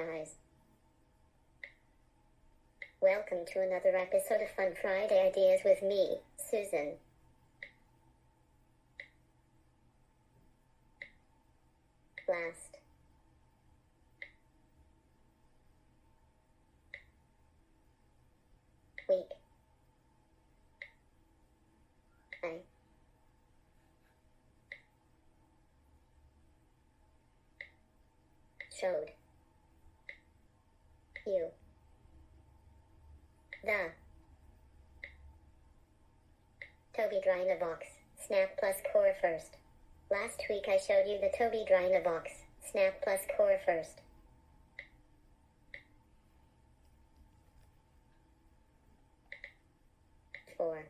guys. Welcome to another episode of Fun Friday Ideas with me, Susan. Last week, I showed you the Tobii Dynavox Snap Plus Core first. Last week I showed you the Tobii Dynavox Snap Plus Core first. For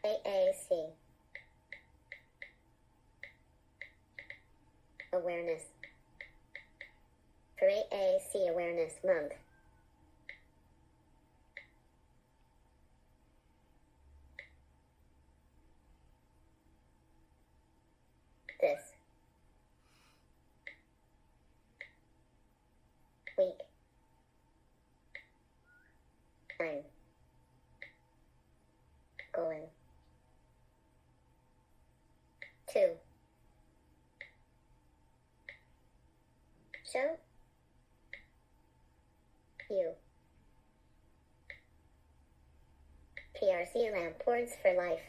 AAC Awareness. For AAC Awareness Month. This week, I'm going to show you PRC Lamp Words for Life.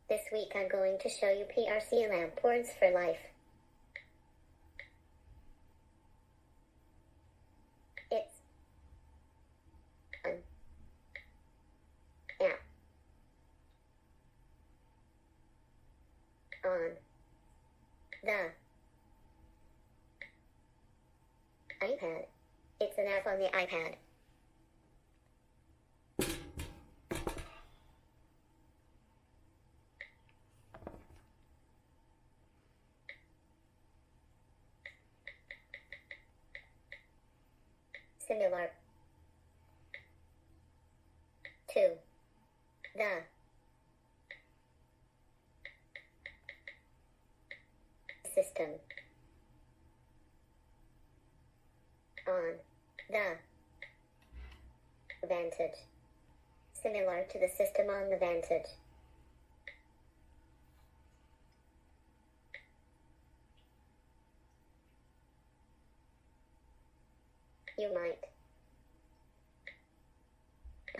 This week I'm going to show you PRC Lamp Words for Life. It's an app on the iPad. It's an app on the iPad. Similar to the system on the Vantage. Similar to the system on the Vantage. You might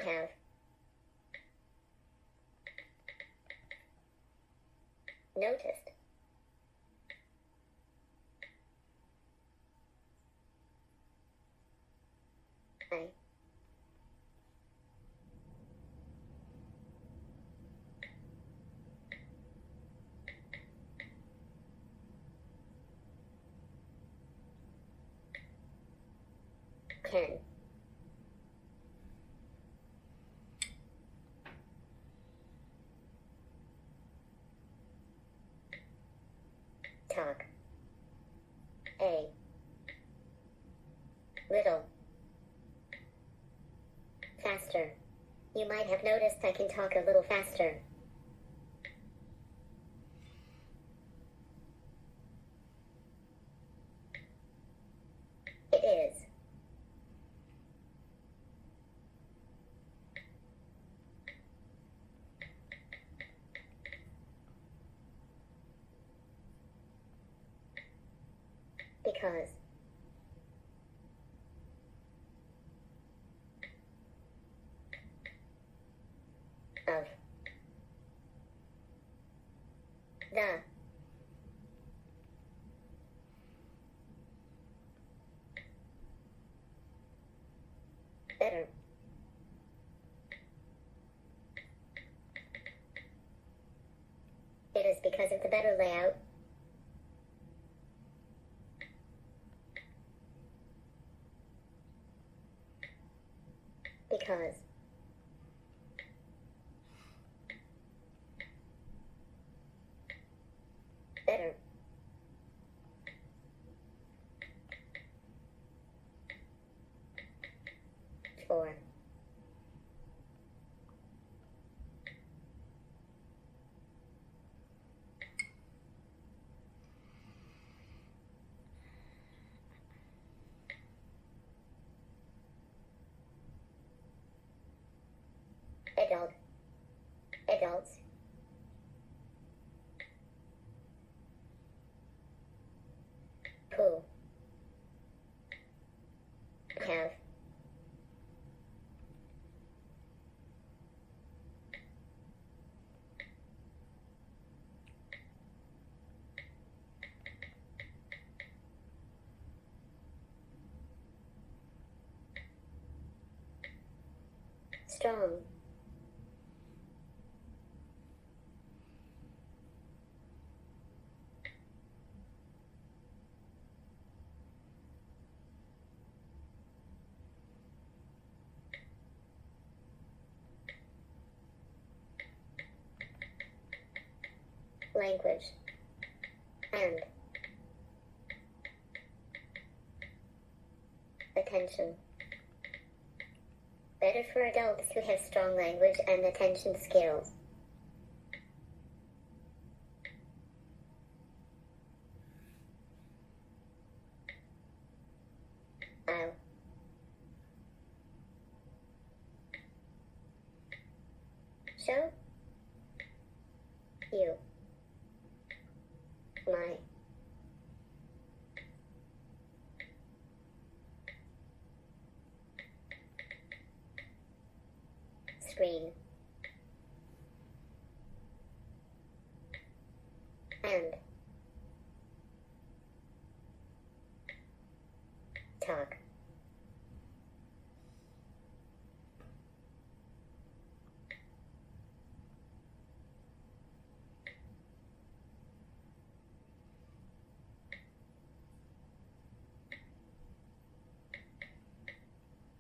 have noticed I can talk a little faster. You might have noticed I can talk a little faster. It is because of the better it is because of the better layout. Because better for adult, adults, who, have, strong, language, and attention. Better for adults who have strong language and attention skills. I'll show you my screen and talk.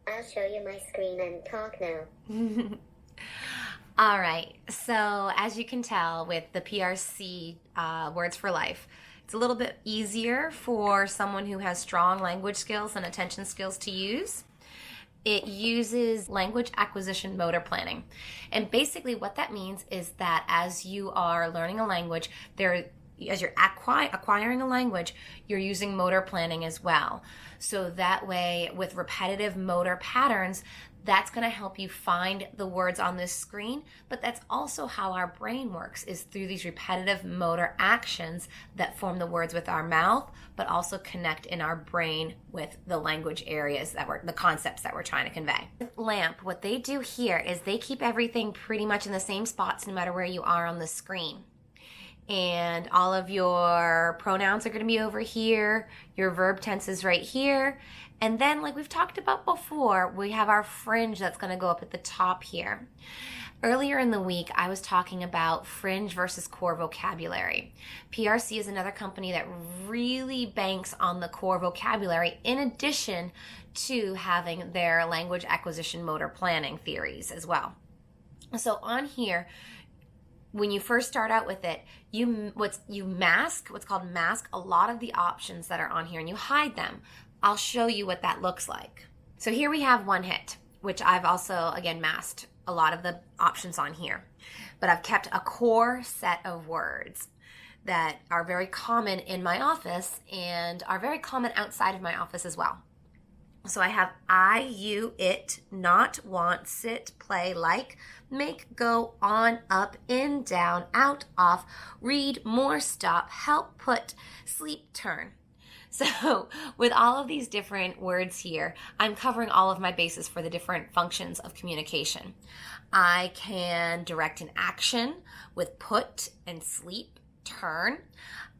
I'll show you my screen and talk now. All right, so as you can tell with the PRC Words for Life, it's a little bit easier for someone who has strong language skills and attention skills to use. It uses language acquisition motor planning. And basically what that means is that as you are learning a language, as you're acquiring a language, you're using motor planning as well. So that way, with repetitive motor patterns, that's going to help you find the words on this screen, but that's also how our brain works, is through these repetitive motor actions that form the words with our mouth, but also connect in our brain with the language areas the concepts that we're trying to convey. LAMP, what they do here is they keep everything pretty much in the same spots no matter where you are on the screen. And all of your pronouns are going to be over here, your verb tense is right here, and then like we've talked about before, we have our fringe that's going to go up at the top here. Earlier in the week, I was talking about fringe versus core vocabulary. PRC is another company that really banks on the core vocabulary in addition to having their language acquisition motor planning theories as well. So on here, when you first start out with it, you mask, what's called mask, a lot of the options that are on here and you hide them. I'll show you what that looks like. So here we have one hit, which I've also, again, masked a lot of the options on here. But I've kept a core set of words that are very common in my office and are very common outside of my office as well. So I have I, you, it, not, want, sit, play, like, make, go, on, up, in, down, out, off, read, more, stop, help, put, sleep, turn. So with all of these different words here, I'm covering all of my bases for the different functions of communication. I can direct an action with put and sleep, turn.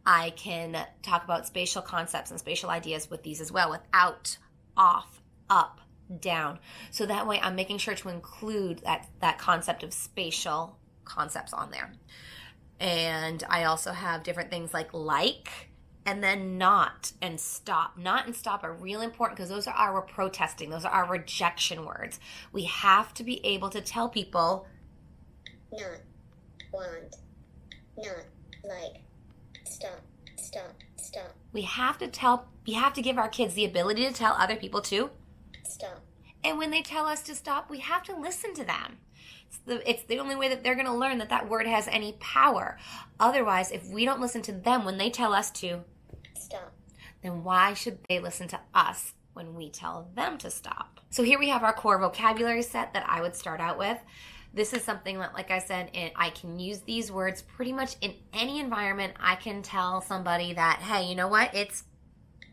I can talk about spatial concepts and spatial ideas with these as well, with out, off, up, down. So that way I'm making sure to include that concept of spatial concepts on there. And I also have different things like, and then not and stop. Not and stop are real important because those are our protesting. Those are our rejection words. We have to be able to tell people not, want, not, like, stop, stop, stop. We have to give our kids the ability to tell other people to stop. And when they tell us to stop, we have to listen to them. It's the only way that they're going to learn that word has any power. Otherwise, if we don't listen to them when they tell us to stop, then why should they listen to us when we tell them to stop? So here we have our core vocabulary set that I would start out with. This is something that, like I said, I can use these words pretty much in any environment. I can tell somebody that, hey, you know what? It's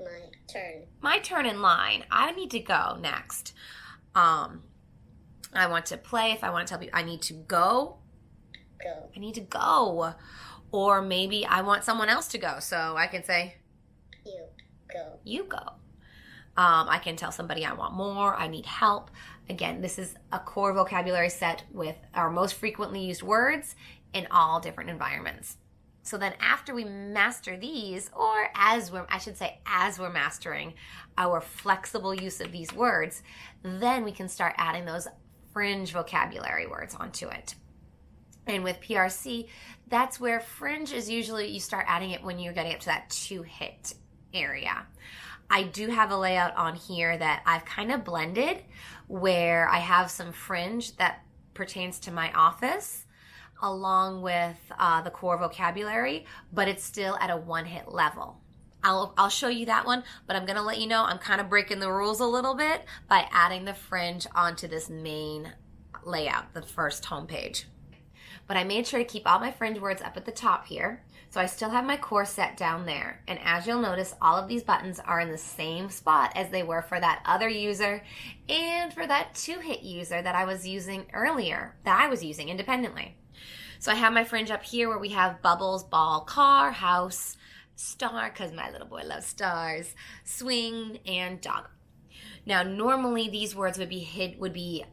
my turn. My turn in line. I need to go next. I want to play. If I want to tell people I need to go. Go. I need to go. Or maybe I want someone else to go. So I can say, you go. You go. I can tell somebody I want more. I need help. Again, this is a core vocabulary set with our most frequently used words in all different environments. So then after we master these, or as we're mastering our flexible use of these words, then we can start adding those fringe vocabulary words onto it. And with PRC, that's where fringe is usually, you start adding it when you're getting up to that 2-hit area. I do have a layout on here that I've kind of blended where I have some fringe that pertains to my office along with the core vocabulary, but it's still at a 1-hit level. I'll show you that one, but I'm going to let you know I'm kind of breaking the rules a little bit by adding the fringe onto this main layout, the first homepage. But I made sure to keep all my fringe words up at the top here, so I still have my core set down there. And as you'll notice, all of these buttons are in the same spot as they were for that other user and for that 2-hit user that I was using earlier, that I was using independently. So I have my fringe up here where we have bubbles, ball, car, house, star, because my little boy loves stars, swing, and dog. Now, normally these words would be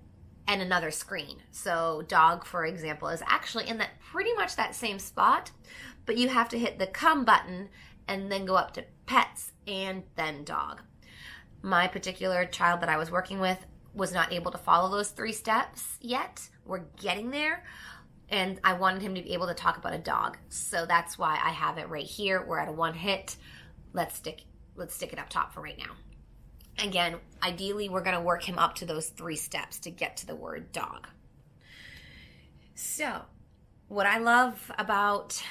in another screen. So dog, for example, is actually in that pretty much that same spot, but you have to hit the come button and then go up to pets and then dog. My particular child that I was working with was not able to follow those 3 steps yet. We're getting there. And I wanted him to be able to talk about a dog. So that's why I have it right here. We're at a 1-hit. Let's stick it up top for right now. Again, ideally, we're going to work him up to those 3 steps to get to the word dog. So what I love about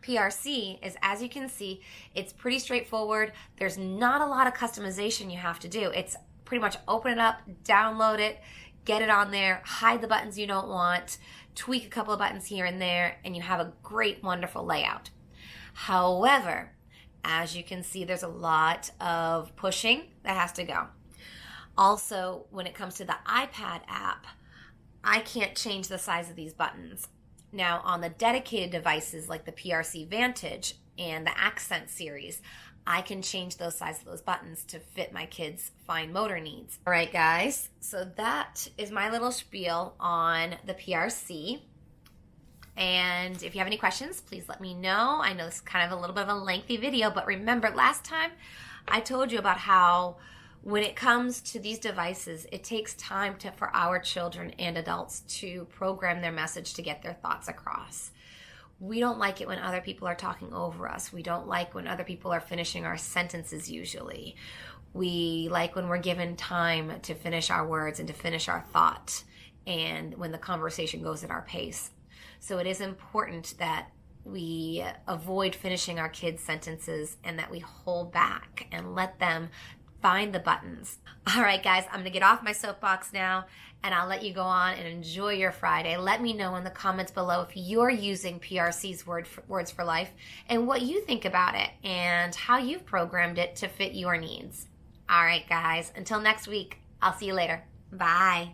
PRC is, as you can see, it's pretty straightforward. There's not a lot of customization you have to do. It's pretty much open it up, download it, get it on there, hide the buttons you don't want, tweak a couple of buttons here and there, and you have a great, wonderful layout. However, as you can see, there's a lot of pushing that has to go. Also, when it comes to the iPad app, I can't change the size of these buttons. Now, on the dedicated devices like the PRC Vantage and the Accent series, I can change those size of those buttons to fit my kids' fine motor needs. All right, guys, so that is my little spiel on the PRC. And if you have any questions, please let me know. I know this is kind of a little bit of a lengthy video, but remember last time I told you about how when it comes to these devices, it takes time for our children and adults to program their message to get their thoughts across. We don't like it when other people are talking over us. We don't like when other people are finishing our sentences usually. We like when we're given time to finish our words and to finish our thought, and when the conversation goes at our pace. So it is important that we avoid finishing our kids' sentences and that we hold back and let them find the buttons. All right, guys, I'm going to get off my soapbox now, and I'll let you go on and enjoy your Friday. Let me know in the comments below if you're using PRC's Words for Life and what you think about it and how you've programmed it to fit your needs. All right, guys, until next week, I'll see you later. Bye.